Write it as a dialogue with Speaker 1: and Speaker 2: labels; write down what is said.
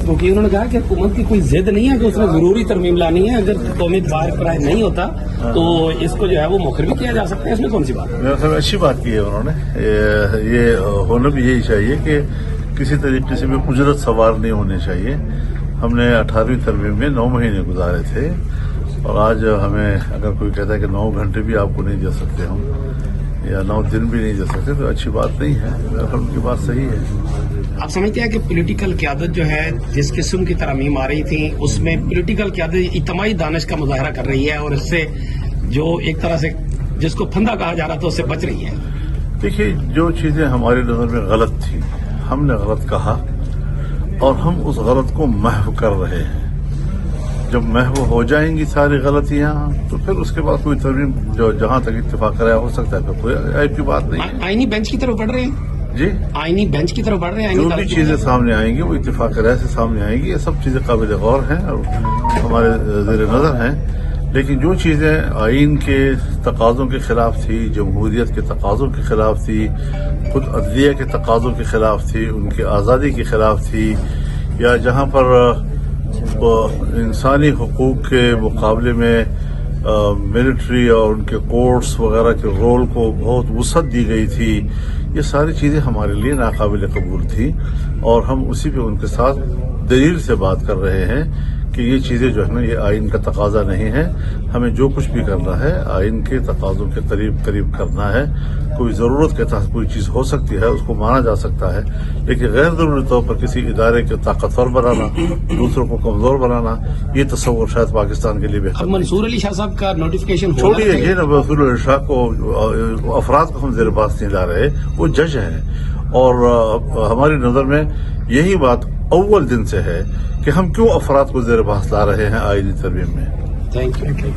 Speaker 1: क्योंकि उन्होंने कहा कि हुकूमत की कोई जिद नहीं है कि उसने जरूरी तरमीम लानी है, अगर कौमी बार प्राय नहीं होता तो इसको जो है वो मुखर भी किया जा सकता है, इसमें कौन सी बात है?
Speaker 2: मेरे ख्याल में अच्छी बात की है उन्होंने। ये होना भी यही चाहिए कि किसी तरीके से भी उजरत सवार नहीं होनी चाहिए। हमने 18वीं तरमीम में 9 महीने गुजारे थे और आज हमें अगर कोई कहता है कि 9 घंटे भी आपको नहीं दे सकते हम या 9 दिन भी नहीं दे सकते तो अच्छी बात नहीं है। मेरे ख्याल उनकी बात सही है।
Speaker 1: आप समझते हैं कि पॉलिटिकल क़यादत जो है जिस किस्म की तरमीम आ रही थी उसमें पॉलिटिकल क़यादत इज्तिमाई दानिश का मुजाहरा कर रही है और इससे जो एक तरह से जिसको फंदा कहा जा रहा था उससे बच रही है?
Speaker 2: देखिए, जो चीजें हमारी नजर में गलत थी हमने गलत कहा और हम उस गलत को महव कर रहे हैं। जब महव हो जाएंगी सारी गलतियां तो फिर उसके बाद कोई तरमीम जो जहां तक इत्तेफाक कराया हो सकता है, फिर कोई ऐप की बात नहीं है।
Speaker 1: आईनी बेंच की तरफ बढ़ रहे हैं
Speaker 2: जी,
Speaker 1: आईनी बेंच की तरफ बढ़ रहे हैं।
Speaker 2: जो भी चीजें सामने आएंगी वो इत्तेफाक राय से सामने आएंगी। ये सब चीजें काबिल गौर हैं और हमारे ज़ेर नजर हैं। लेकिन जो चीजें आइन के तकाज़ों के खिलाफ थी, जमहूरियत के तकाज़ों के खिलाफ थी, खुद अदलिया के तकाज़ों के खिलाफ थी, उनकी आज़ादी के खिलाफ थी, या जहां पर इंसानी हुकूक के मुकाबले में मिलिट्री और उनके कोर्ट्स वगैरह के रोल को बहुत वुसअत दी गई थी, ये सारी चीजें हमारे लिए नाकाबिल कबूल थी और हम उसी पे उनके साथ दलील से बात कर रहे हैं कि ये चीजें जो है ना ये आइन का तकाजा नहीं है। हमें जो कुछ भी करना है आइन के तकाजों के करीब करीब करना है। कोई जरूरत के तहत कोई चीज हो सकती है उसको माना जा सकता है, लेकिन गैर जरूरी तौर पर किसी इदारे को ताकतवर बनाना, दूसरों को कमजोर बनाना, ये तस्वुर शायद पाकिस्तान के लिए बेहतर।
Speaker 1: मंसूर अली शाह साहब का नोटिफिकेशन
Speaker 2: छोड़िए, ये ना मंसूर अली शाह को अफराद को हम जेर बात नहीं ला रहे, वो जज हैं और हमारी नजर में यही बात अव्वल दिन से है कि हम क्यों अफराद को जेर बहस ला रहे हैं आईनी तरमीम में।
Speaker 1: Thank you.